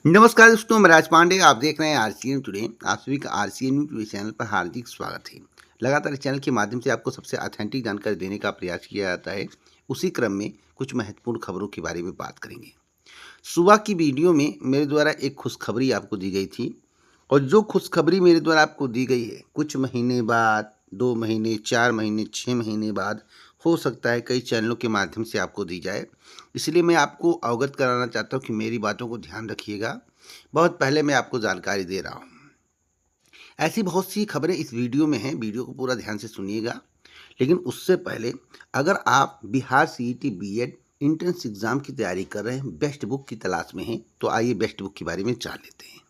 नमस्कार दोस्तों, मैं राज पांडे। आप देख रहे हैं आरसीएन टुडे। आप सभी का आरसीएन टुडे चैनल पर हार्दिक स्वागत है। लगातार इस चैनल के माध्यम से आपको सबसे ऑथेंटिक जानकारी देने का प्रयास किया जाता है। उसी क्रम में कुछ महत्वपूर्ण खबरों के बारे में बात करेंगे। सुबह की वीडियो में मेरे द्वारा एक खुशखबरी आपको दी गई थी, और जो खुशखबरी मेरे द्वारा आपको दी गई है, कुछ महीने बाद, 2 महीने, 4 महीने, 6 महीने बाद हो सकता है कई चैनलों के माध्यम से आपको दी जाए। इसलिए मैं आपको अवगत कराना चाहता हूँ कि मेरी बातों को ध्यान रखिएगा। बहुत पहले मैं आपको जानकारी दे रहा हूँ। ऐसी बहुत सी खबरें इस वीडियो में हैं, वीडियो को पूरा ध्यान से सुनिएगा। लेकिन उससे पहले, अगर आप Bihar CET BEd entrance exam की तैयारी कर रहे हैं, बेस्ट बुक की तलाश में हैं, तो आइए बेस्ट बुक के बारे में जान लेते हैं।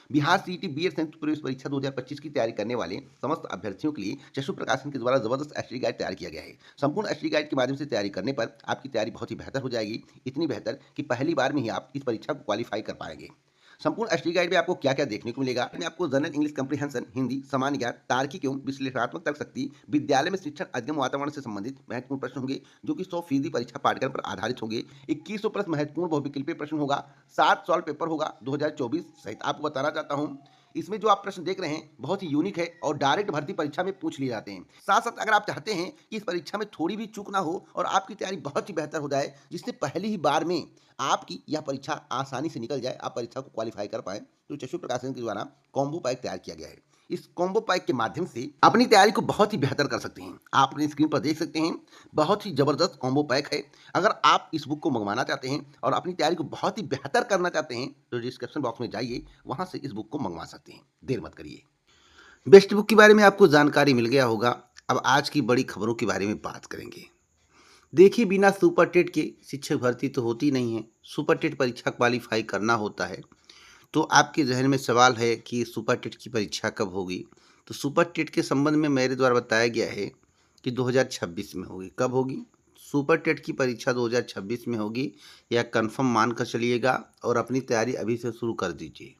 बिहार सीईटी बीएड संयुक्त प्रवेश परीक्षा 2025 की तैयारी करने वाले समस्त अभ्यर्थियों के लिए चक्षु प्रकाशन के द्वारा जबरदस्त एसटी गाइड तैयार किया गया है। संपूर्ण एसटी गाइड के माध्यम से तैयारी करने पर आपकी तैयारी बहुत ही बेहतर हो जाएगी। इतनी बेहतर कि पहली बार में ही आप इस परीक्षा को क्वालिफाई कर पाएंगे। संपूर्ण एसटी गाइड में आपको क्या क्या देखने को मिलेगा? इसमें आपको जनरल इंग्लिश कंप्रीहेंशन, हिंदी, सामान्य ज्ञान, तार्किक एवं विश्लेषणात्मक तर्क शक्ति, विद्यालय में शिक्षण अध्ययन वातावरण से संबंधित महत्वपूर्ण प्रश्न होंगे, जो कि 100% परीक्षा पाठ्यक्रम पर आधारित होंगे। 2100 प्रश्न महत्वपूर्ण बहुविकल्पीय प्रश्न होगा। 7 सॉल्व पेपर होगा 2024 सहित। आपको बताना चाहता हूँ, इसमें जो आप प्रश्न देख रहे हैं बहुत ही यूनिक है और डायरेक्ट भर्ती परीक्षा में पूछ लिए जाते हैं। साथ साथ अगर आप चाहते हैं कि इस परीक्षा में थोड़ी भी चूक ना हो और आपकी तैयारी बहुत ही बेहतर हो जाए, जिससे पहली ही बार में आपकी यह परीक्षा आसानी से निकल जाए, आप परीक्षा को क्वालिफाई कर पाए, तो चक्षु प्रकाशन के द्वारा कॉम्बो पैक तैयार किया गया है। इस कॉम्बो पैक के माध्यम से अपनी तैयारी को बहुत ही बेहतर कर सकते हैं। आप अपनी स्क्रीन पर देख सकते हैं, बहुत ही जबरदस्त कॉम्बो पैक है। अगर आप इस बुक को मंगवाना चाहते हैं और अपनी तैयारी को बहुत ही बेहतर करना चाहते हैं, तो डिस्क्रिप्शन बॉक्स में जाइए, वहां से इस बुक को मंगवा सकते हैं। देर मत करिए। बेस्ट बुक के बारे में आपको जानकारी मिल गया होगा। अब आज की बड़ी खबरों के बारे में बात करेंगे। देखिए, बिना सुपर टेट के शिक्षक भर्ती तो होती नहीं है। सुपर टेट परीक्षा क्वालिफाई करना होता है। तो आपके जहन में सवाल है कि सुपर टेट की परीक्षा कब होगी? तो सुपर टेट के संबंध में मेरे द्वारा बताया गया है कि 2026 में होगी। कब होगी? सुपर टेट की परीक्षा 2026 में होगी, या कन्फर्म मान कर चलिएगा और अपनी तैयारी अभी से शुरू कर दीजिए।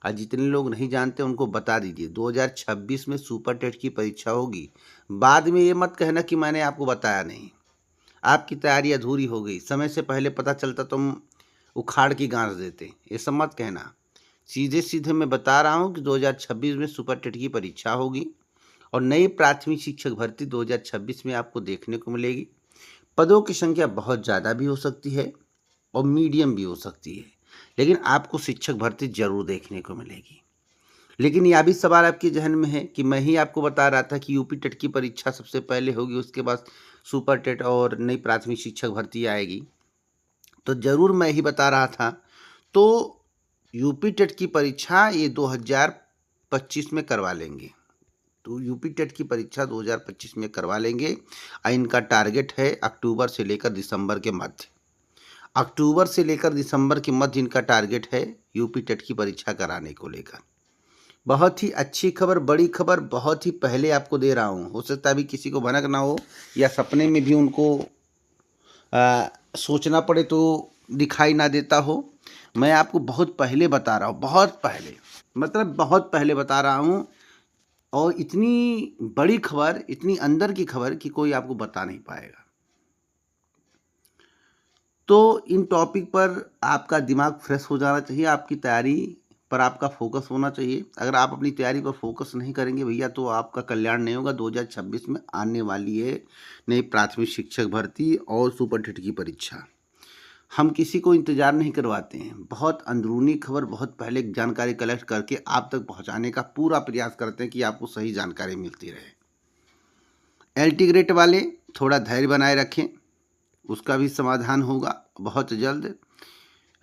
आज जितने लोग नहीं जानते उनको बता दीजिए, 2026 में सुपर टेट की परीक्षा होगी। बाद में ये मत कहना कि मैंने आपको बताया नहीं। आपकी तैयारी अधूरी हो गई, समय से पहले पता चलता तुम उखाड़ की गांस देते, ये सब मत कहना। सीधे सीधे मैं बता रहा हूँ कि 2026 में सुपर टेट की परीक्षा होगी और नई प्राथमिक शिक्षक भर्ती 2026 में आपको देखने को मिलेगी। पदों की संख्या बहुत ज़्यादा भी हो सकती है और मीडियम भी हो सकती है, लेकिन आपको शिक्षक भर्ती जरूर देखने को मिलेगी। लेकिन यह भी सवाल आपके जहन में है कि मैं ही आपको बता रहा था कि यूपी टेट की परीक्षा सबसे पहले होगी, उसके बाद सुपर टेट और नई प्राथमिक शिक्षक भर्ती आएगी। तो जरूर मैं ही बता रहा था। तो यूपी टेट की परीक्षा ये 2025 में करवा लेंगे। तो यूपी टेट की परीक्षा 2025 में करवा लेंगे और इनका टारगेट है अक्टूबर से लेकर दिसंबर के मध्य। अक्टूबर से लेकर दिसंबर के मध्य इनका टारगेट है यूपी टेट की परीक्षा कराने को लेकर। बहुत ही अच्छी खबर, बड़ी खबर, बहुत ही पहले आपको दे रहा हूँ। हो सकता है अभी किसी को भनक ना हो या सपने में भी उनको सोचना पड़े तो दिखाई ना देता हो। मैं आपको बहुत पहले बता रहा हूँ, बहुत पहले, मतलब बहुत पहले बता रहा हूँ। और इतनी बड़ी खबर, इतनी अंदर की खबर कि कोई आपको बता नहीं पाएगा। तो इन टॉपिक पर आपका दिमाग फ्रेश हो जाना चाहिए, आपकी तैयारी पर आपका फोकस होना चाहिए। अगर आप अपनी तैयारी पर फोकस नहीं करेंगे भैया, तो आपका कल्याण नहीं होगा। 2026 में आने वाली है नई प्राथमिक शिक्षक भर्ती और सुपर टेट की परीक्षा। हम किसी को इंतज़ार नहीं करवाते हैं। बहुत अंदरूनी खबर बहुत पहले जानकारी कलेक्ट करके आप तक पहुंचाने का पूरा प्रयास करते हैं कि आपको सही जानकारी मिलती रहे। एलटी ग्रेड वाले थोड़ा धैर्य बनाए रखें, उसका भी समाधान होगा बहुत जल्द।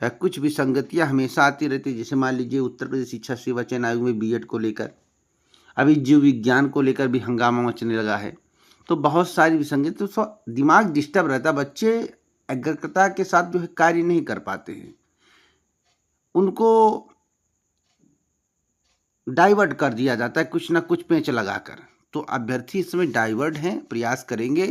कुछ विसंगतियां हमेशा आती रहती है, जैसे मान लीजिए उत्तर प्रदेश शिक्षा सेवा चयन आयोग में बीएड को लेकर, अभी जीव विज्ञान को लेकर भी हंगामा मचने लगा है। तो बहुत सारी विसंगति, तो दिमाग डिस्टर्ब रहता है। बच्चे एकाग्रता के साथ जो है कार्य नहीं कर पाते हैं, उनको डाइवर्ट कर दिया जाता है कुछ ना कुछ पेंच लगाकर। तो अभ्यर्थी इस समय डाइवर्ट हैं, प्रयास करेंगे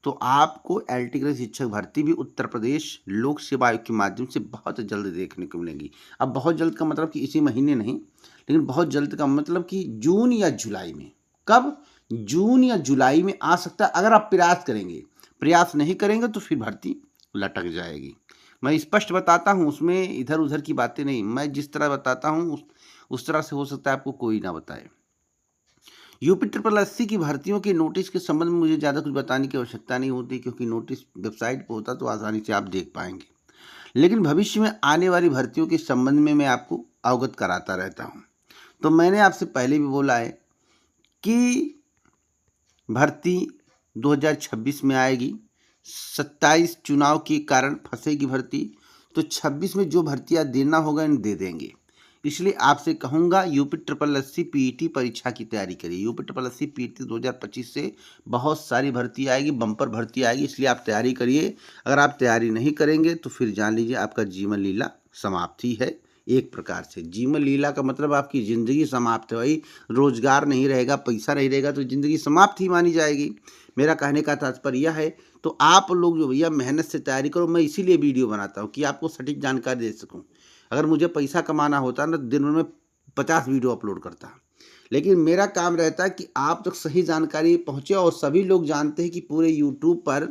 तो आपको एलटी ग्रेड शिक्षक भर्ती भी उत्तर प्रदेश लोक सेवा आयोग के माध्यम से बहुत जल्द देखने को मिलेगी। अब बहुत जल्द का मतलब कि इसी महीने नहीं, लेकिन बहुत जल्द का मतलब कि जून या जुलाई में। कब? जून या जुलाई में आ सकता है, अगर आप प्रयास करेंगे। प्रयास नहीं करेंगे तो फिर भर्ती लटक जाएगी। मैं स्पष्ट बताता हूँ, उसमें इधर उधर की बातें नहीं, मैं जिस तरह बताता हूँ उस तरह से हो सकता है आपको कोई ना बताए। यूपी ट्रिपल एससी की भर्तियों के नोटिस के संबंध में मुझे ज़्यादा कुछ बताने की आवश्यकता नहीं होती, क्योंकि नोटिस वेबसाइट पर होता तो आसानी से आप देख पाएंगे। लेकिन भविष्य में आने वाली भर्तियों के संबंध में मैं आपको अवगत कराता रहता हूँ। तो मैंने आपसे पहले भी बोला है कि भर्ती 2026 में आएगी। 27 चुनाव के कारण फंसेगी भर्ती, तो 26 में जो भर्तियां देना होगा इन दे देंगे। इसलिए आपसे कहूँगा यूपी ट्रिपल एससी पीईटी परीक्षा की तैयारी करिए। यूपी ट्रिपल एससी पीईटी 2025 से बहुत सारी भर्ती आएगी, बम्पर भर्ती आएगी, इसलिए आप तैयारी करिए। अगर आप तैयारी नहीं करेंगे तो फिर जान लीजिए आपका जीवन लीला समाप्त ही है। एक प्रकार से जीवन लीला का मतलब आपकी ज़िंदगी समाप्त है। भाई रोजगार नहीं रहेगा, पैसा नहीं रहेगा तो ज़िंदगी समाप्त ही मानी जाएगी। मेरा कहने का तात्पर्य यह है, तो आप लोग जो भैया मेहनत से तैयारी करो। मैं इसीलिए वीडियो बनाता हूँ कि आपको सटीक जानकारी दे सकूँ। अगर मुझे पैसा कमाना होता ना, दिन भर में 50 वीडियो अपलोड करता, लेकिन मेरा काम रहता है कि आप तक सही जानकारी पहुँचे। और सभी लोग जानते हैं कि पूरे यूट्यूब पर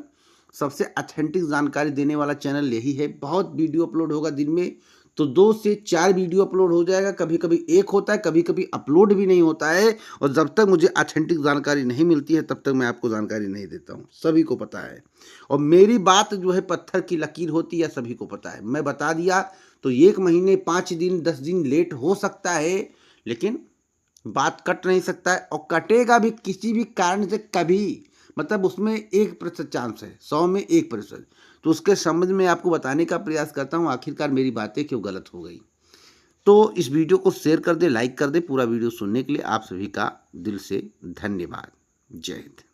सबसे ऑथेंटिक जानकारी देने वाला चैनल यही है। बहुत वीडियो अपलोड होगा दिन में, तो 2 से 4 वीडियो अपलोड हो जाएगा, कभी कभी एक होता है, कभी कभी अपलोड भी नहीं होता है। और जब तक मुझे ऑथेंटिक जानकारी नहीं मिलती है तब तक मैं आपको जानकारी नहीं देता हूँ, सभी को पता है। और मेरी बात जो है पत्थर की लकीर होती है, सभी को पता है। मैं बता दिया तो 1 महीने 5 दिन 10 दिन लेट हो सकता है, लेकिन बात कट नहीं सकता है। और कटेगा भी किसी भी कारण से कभी, मतलब उसमें 1% चांस है, 100 में 1%। तो उसके संबंध में आपको बताने का प्रयास करता हूँ आखिरकार मेरी बातें क्यों गलत हो गई। तो इस वीडियो को शेयर कर दे, लाइक कर दे। पूरा वीडियो सुनने के लिए आप सभी का दिल से धन्यवाद। जय हिंद।